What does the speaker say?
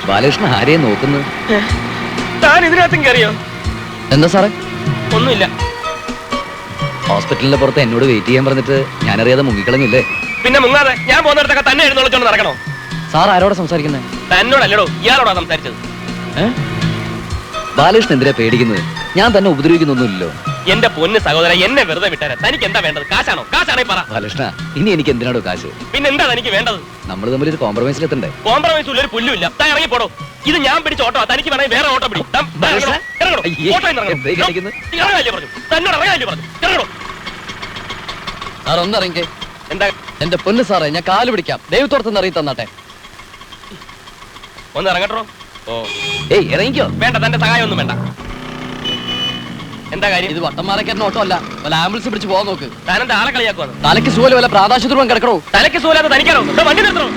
ബാലകൃഷ്ണൻ ആരെയും നോക്കുന്നു? താൻ ഇതിനകത്തും കയറിയോ? എന്താ സാറേ? ഒന്നുമില്ല. ഹോസ്പിറ്റലിന്റെ പുറത്ത് എന്നോട് വെയിറ്റ് ചെയ്യാൻ പറഞ്ഞിട്ട് ഞാനറിയാതെ മുങ്ങിക്കളഞ്ഞില്ലേ? പിന്നെ മുങ്ങാതെ ഞാൻ പോകുന്നിടത്തൊക്കെ തന്നെ എഴുന്നള്ളിച്ചോണ്ട് നടക്കണോ? സാർ ആരോടാ സംസാരിക്കുന്നത്? തന്നോടല്ലടോ, ഇയാളോടാ സംസാരിച്ചത്. ബാലകൃഷ്ണൻ എന്തിനാ പേടിക്കുന്നത്? ഞാൻ തന്നെ ഉപദ്രവിക്കുന്നൊന്നുമില്ലല്ലോ. എന്റെ പൊന്ന് സഹോദര, എന്നെ വെറുതെ വിട്ടാരാ. തനിക്ക് എന്താ വേണ്ടത്? കാശാണോ? കാശാണേ പറ. ബാലകൃഷ്ണ, ഇനി എനിക്ക് എന്തിനാടോ കാശ്? പിന്നെ എന്താ തനിക്ക് വേണ്ടത്? നമ്മൾ തമ്മിൽ ഒരു കോംപ്രമൈസിലെത്തണ്ടേ? കോംപ്രമൈസ് ഒരു പുല്ലുമില്ല. താൻ ഇറങ്ങി പോടോ. ഇത് ഞാൻ പിടിച്ച ഓട്ടോ. തനിക്ക് വേണമെങ്കിൽ വേറെ ഓട്ടോ പിടി. തന്നോട് ഇറങ്ങാനല്ലേ പറഞ്ഞു? ഇറങ്ങണോ? സാർ ഒന്നിറങ്ങി. എന്താ? എന്റെ പൊന്ന് സാറേ, ഞാൻ കാല് പിടിക്കാം. ദൈവത്തോടത്തുനിന്ന് അറിയി തന്നാട്ടെ. ഒന്ന് ഇറങ്ങട്ടോ. ഓ ഏയ് ഇറങ്ങിക്കോ. വേണ്ട, തന്റെ സഹായം ഒന്നും വേണ്ട. എന്താ കാര്യം? ഇത് വട്ടന്മാരക്കാരൻ ഓട്ടോ അല്ല. വല്ല ആംബുലൻസ് പിടിച്ച് പോകാൻ നോക്ക്. താനെന്താ ആളെ കളിയാക്കുവാണ്? തലയ്ക്ക് സുഖം വല്ല പ്രാദേശിക കിടക്കണോ? തലയ്ക്ക് സുഖമില്ലാതെ തനിക്കാണോ? വണ്ടി നിർത്തണോ?